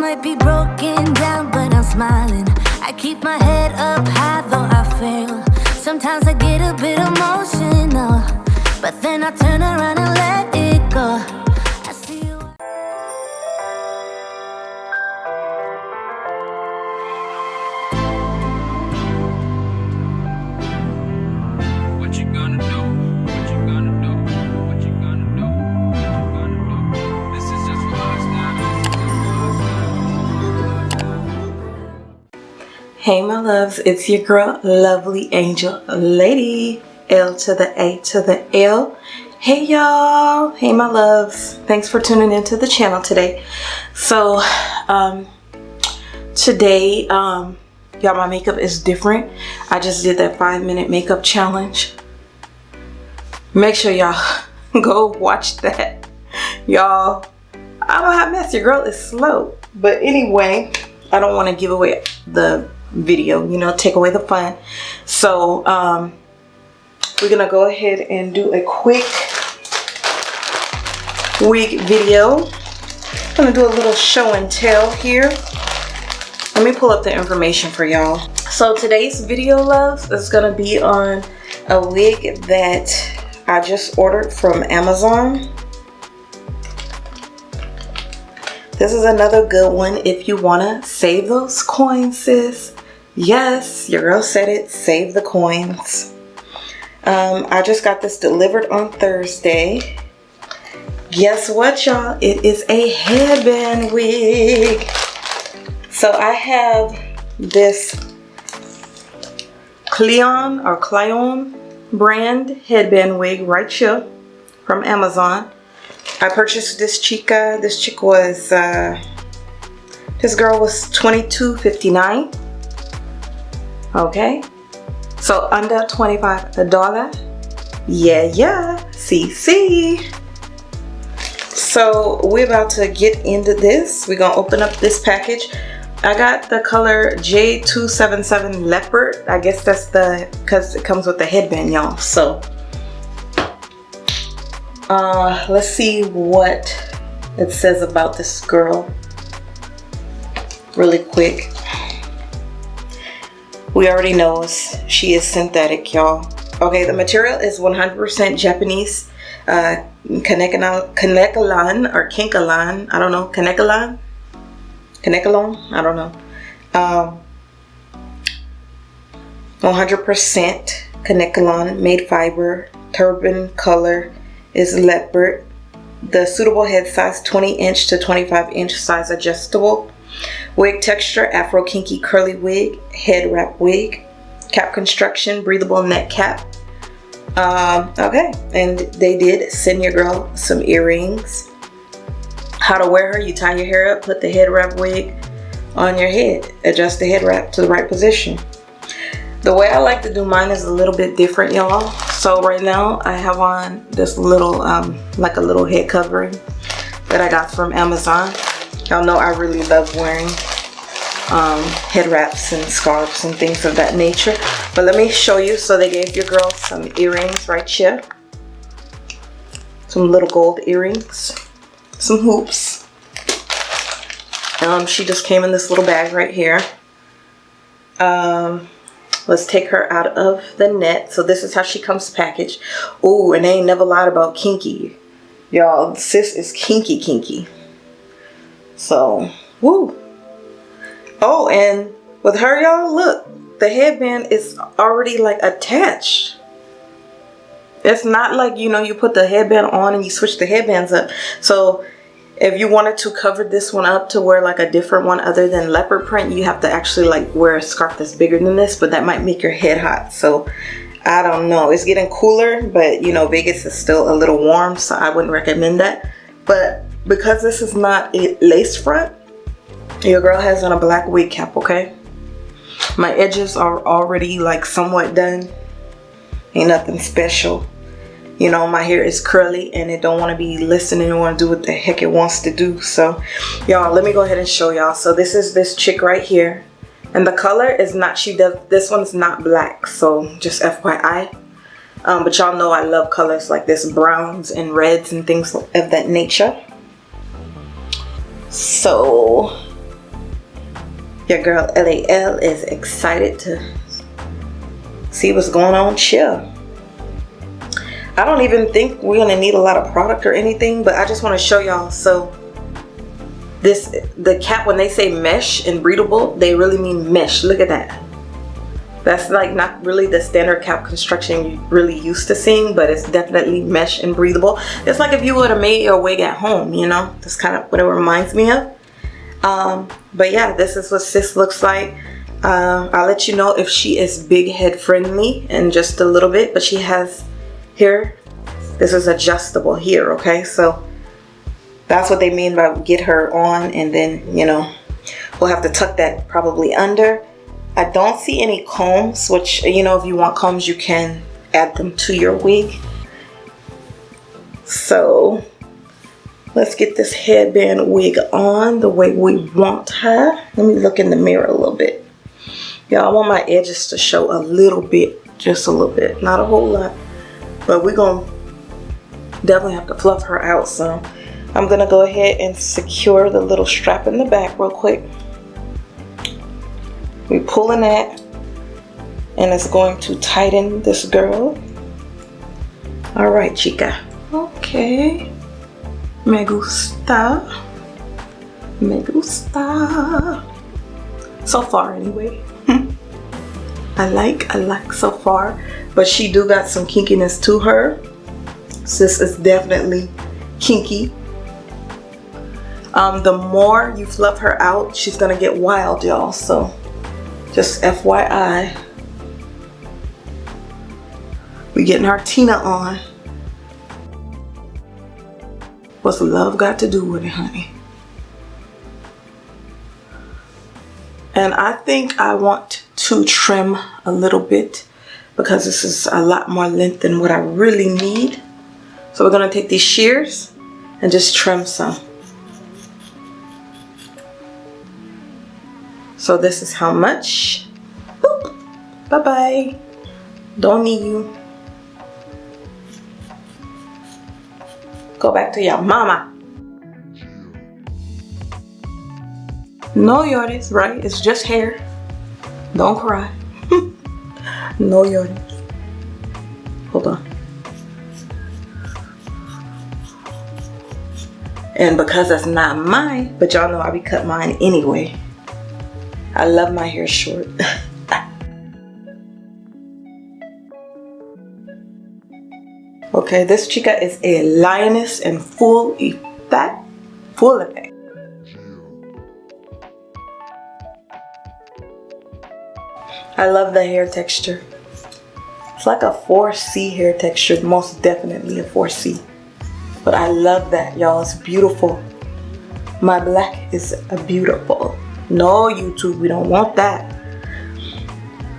might be broken down, but I'm smiling. I keep my head up high, though I fail. Sometimes I get a bit emotional, but then I turn around and let it go. I see you. What you gonna do? What you gonna do? What you gonna do? What you gonna do? This is just for us now. Hey my loves, it's your girl Lovely Angel Lady, L to the A to the L. Hey y'all, hey my loves, thanks for tuning into the channel today. So today y'all, my makeup is different. I just did that 5-minute makeup challenge. Make sure y'all go watch that. Y'all, I'm a hot mess. Your girl is slow, but anyway, I don't want to give away the video, you know, take away the fun. So we're gonna go ahead and do a quick wig video. I'm gonna do a little show and tell here. Let me pull up the information for y'all. So today's video, loves, is gonna be on a wig that I just ordered from Amazon. This is another good one if you wanna save those coins, sis. Yes, your girl said it, save the coins. I just got this delivered on Thursday. Guess what, y'all? It is a headband wig. So I have this Cleon brand headband wig right here from Amazon. I purchased this chica. This chick was, this girl was $22.59. Okay, so under $25. Yeah, CC. So we're about to get into this. We're gonna open up this package. I got the color J277 Leopard. I guess that's because it comes with the headband, y'all. So let's see what it says about this girl really quick. We already know she is synthetic, y'all. Okay, the material is 100% Japanese Kanekalon or Kinkalon. I don't know. Kanekalon, I don't know. 100% Kanekalon made fiber. Turban color is leopard. The suitable head size 20-inch to 25-inch size adjustable. Wig texture, Afro Kinky curly wig, head wrap wig, cap construction, breathable neck cap. Okay, and they did send your girl some earrings. How to wear her: you tie your hair up, put the head wrap wig on your head, adjust the head wrap to the right position. The way I like to do mine is a little bit different, y'all. So right now I have on this little like a little head covering that I got from Amazon. Y'all know I really love wearing head wraps and scarves and things of that nature. But let me show you. So they gave your girl some earrings right here. Some little gold earrings. Some hoops. She just came in this little bag right here. Let's take her out of the net. So this is how she comes packaged. Ooh, and they ain't never lied about Kinky. Y'all, sis is kinky. So, woo. Oh, and with her, y'all, look, the headband is already like attached. It's not like, you know, you put the headband on and you switch the headbands up. So if you wanted to cover this one up to wear like a different one other than leopard print, you have to actually like wear a scarf that's bigger than this, but that might make your head hot. So I don't know. It's getting cooler, but you know, Vegas is still a little warm, so I wouldn't recommend that. But because this is not a lace front, your girl has on a black wig cap, okay? My edges are already like somewhat done. Ain't nothing special. You know, my hair is curly and it don't want to be listening and want to do what the heck it wants to do. So y'all, let me go ahead and show y'all. So this is this chick right here. And the color is not, this one's not black. So just FYI. But y'all know I love colors like this, browns and reds and things of that nature. So Your girl LAL is excited to see what's going on. Chill. I don't even think we're gonna need a lot of product or anything, but I just want to show y'all. So the cap, when they say mesh and breathable, they really mean mesh. Look at that. That's like not really the standard cap construction you're really used to seeing, but it's definitely mesh and breathable. It's like if you would have made your wig at home, you know? That's kind of what it reminds me of. But yeah, this is what sis looks like. I'll let you know if she is big head friendly in just a little bit, but she has here, this is adjustable here, okay? So that's what they mean by get her on, and then, you know, we'll have to tuck that probably under. I don't see any combs, which, you know, if you want combs, you can add them to your wig. So let's get this headband wig on the way we want her. Let me look in the mirror a little bit. Y'all, I want my edges to show a little bit, just a little bit, not a whole lot. But we're gonna definitely have to fluff her out. So I'm gonna go ahead and secure the little strap in the back real quick. We're pulling that, and it's going to tighten this girl. All right, chica. Okay. Me gusta. Me gusta. So far, anyway. I like so far. But she do got some kinkiness to her. Sis is definitely kinky. The more you fluff her out, she's gonna get wild, y'all. So just FYI. We getting our Tina on. What's love got to do with it, honey? And I think I want to trim a little bit because this is a lot more length than what I really need. So we're gonna take these shears and just trim some. So this is how much. Boop. Bye-bye. Don't need you. Go back to your mama. No llores, right? It's just hair. Don't cry. No llores. Hold on. And because that's not mine, but y'all know I be cut mine anyway. I love my hair short. Okay, this chica is a lioness in full effect. Full effect. I love the hair texture. It's like a 4C hair texture, most definitely a 4C. But I love that, y'all. It's beautiful. My black is beautiful. No, YouTube, we don't want that.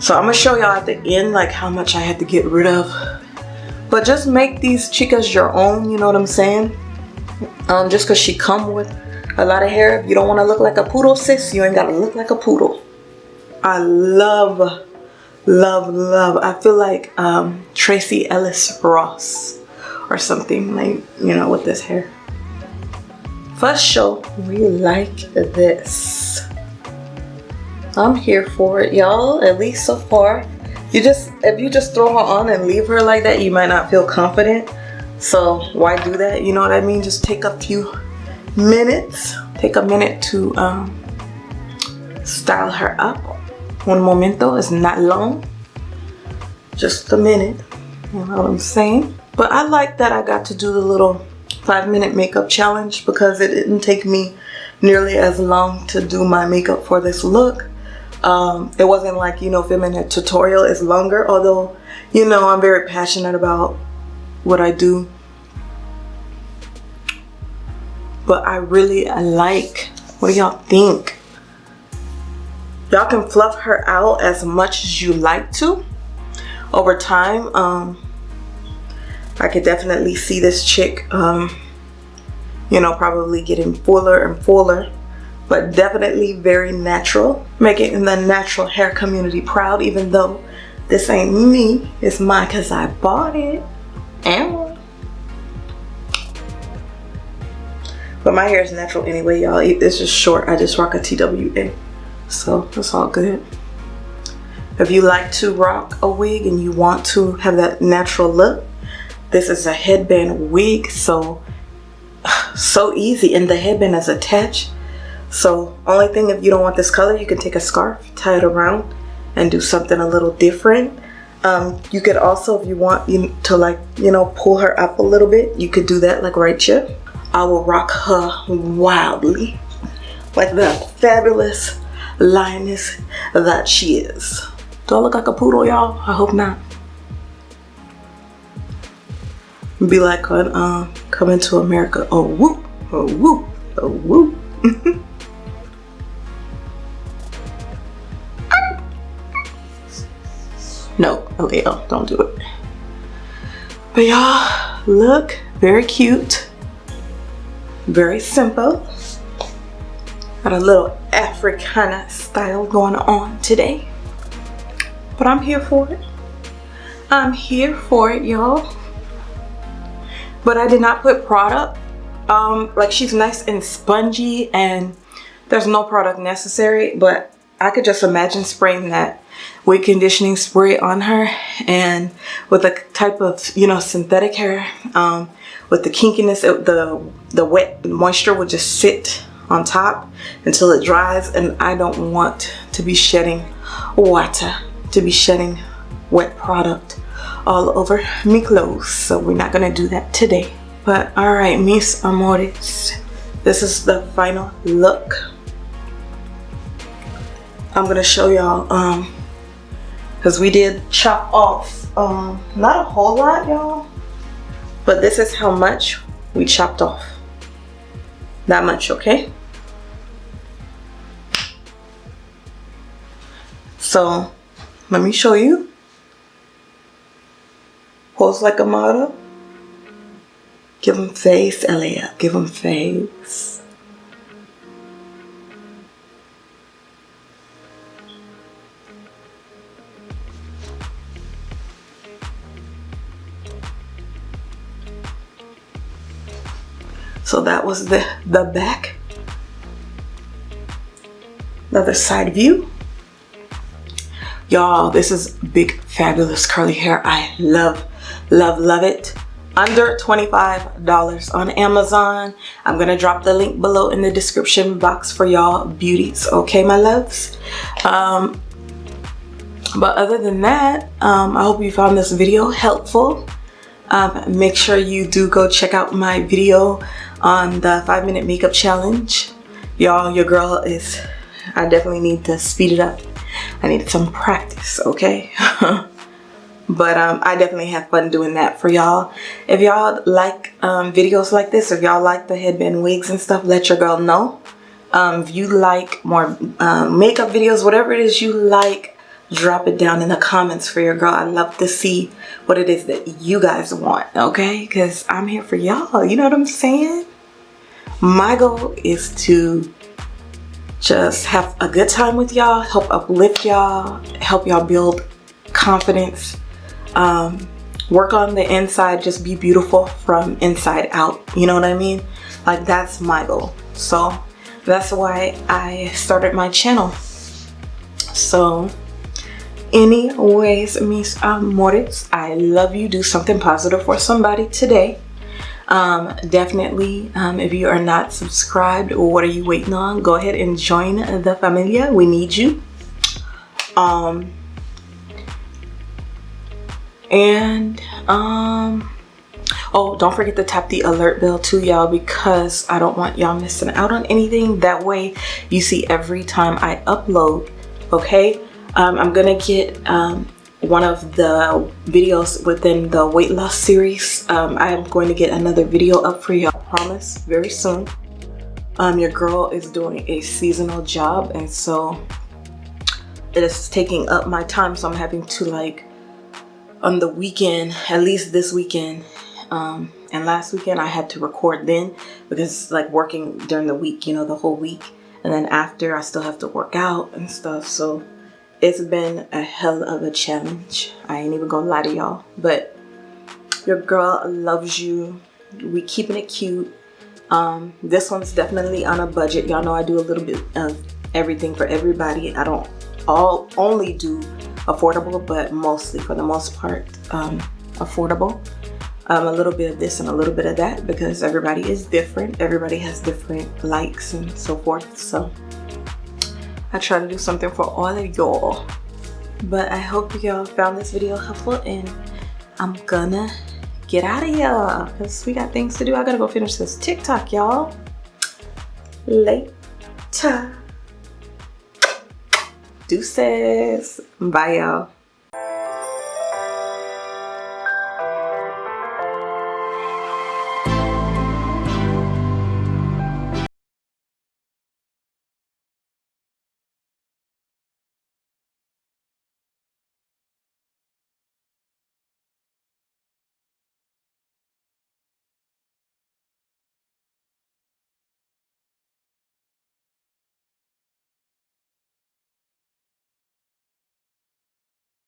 So I'm gonna show y'all at the end like how much I had to get rid of. But just make these chicas your own, you know what I'm saying? Just cause she come with a lot of hair, if you don't want to look like a poodle, sis, you ain't gotta look like a poodle. I love, love, love. I feel like Tracy Ellis Ross or something, like, you know, with this hair. First show, we like this. I'm here for it, y'all, at least so far. If you just throw her on and leave her like that, you might not feel confident. So why do that? You know what I mean? Just take a few minutes. Take a minute to style her up. Un momento is not long. Just a minute. You know what I'm saying? But I like that I got to do the little 5-minute makeup challenge because it didn't take me nearly as long to do my makeup for this look. It wasn't like, you know, filming a tutorial is longer, although, you know, I'm very passionate about what I do. But I really like, what do y'all think? Y'all can fluff her out as much as you like to. Over time, I could definitely see this chick, you know, probably getting fuller and fuller. But definitely very natural, making the natural hair community proud, even though this ain't me, it's mine because I bought it. And but my hair is natural anyway, y'all. This is short. I just rock a TWA. so that's all good. If you like to rock a wig and you want to have that natural look, this is a headband wig, so easy, and the headband is attached. So only thing, if you don't want this color, you can take a scarf, tie it around, and do something a little different. You could also, if you want to, like, you know, pull her up a little bit, you could do that, like right here. I will rock her wildly, like the fabulous lioness that she is. Do I look like a poodle, y'all? I hope not. Be like on Coming to America. Oh whoop, oh whoop, oh whoop. No, Leo, don't do it. But y'all, look very cute, very simple. Got a little Africana style going on today, but I'm here for it. I'm here for it, y'all. But I did not put product. Like, she's nice and spongy, and there's no product necessary, but I could just imagine spraying that wig conditioning spray on her, and with a type of, you know, synthetic hair, with the kinkiness, the wet moisture would just sit on top until it dries, and I don't want to be shedding water, to be shedding wet product all over me clothes, so we're not gonna do that today. But all right, mis amores, this is the final look. I'm gonna show y'all, because we did chop off not a whole lot, y'all, but this is how much we chopped off. That much, okay? So let me show you. Pose like a model. Give them face, Elia. Give them face. So that was the back. Another side view. Y'all, this is big, fabulous curly hair. I love, love, love it. Under $25 on Amazon. I'm gonna drop the link below in the description box for y'all beauties, okay, my loves? But other than that, I hope you found this video helpful. Make sure you do go check out my video on the 5-minute makeup challenge. Y'all, your girl is, I definitely need to speed it up. I need some practice, okay? But I definitely have fun doing that for y'all. If y'all like videos like this, if y'all like the headband wigs and stuff, let your girl know. If you like more makeup videos, whatever it is you like, drop it down in the comments for your girl. I love to see what it is that you guys want, okay? Because I'm here for y'all, you know what I'm saying? My goal is to just have a good time with y'all, help uplift y'all, help y'all build confidence, work on the inside, just be beautiful from inside out, you know what I mean? Like, that's my goal. So that's why I started my channel. So anyways, mis amores, I love you. Do something positive for somebody today. Definitely, if you are not subscribed, what are you waiting on? Go ahead and join the familia. We need you. Oh, don't forget to tap the alert bell too, y'all, because I don't want y'all missing out on anything. That way you see every time I upload, okay? I'm gonna get one of the videos within the weight loss series. I am going to get another video up for you, I promise, very soon. Your girl is doing a seasonal job, and so it is taking up my time, so I'm having to, like, on the weekend, at least this weekend and last weekend, I had to record then, because, like, working during the week, you know, the whole week, and then after I still have to work out and stuff. So it's been a hell of a challenge. I ain't even gonna lie to y'all, but your girl loves you. We keeping it cute. This one's definitely on a budget. Y'all know I do a little bit of everything for everybody. I don't only do affordable, but mostly, for the most part, affordable. A little bit of this and a little bit of that, because everybody is different. Everybody has different likes and so forth. So I try to do something for all of y'all. But I hope y'all found this video helpful, and I'm gonna get out of here because we got things to do. I gotta go finish this TikTok, y'all. Later. Deuces. Bye, y'all.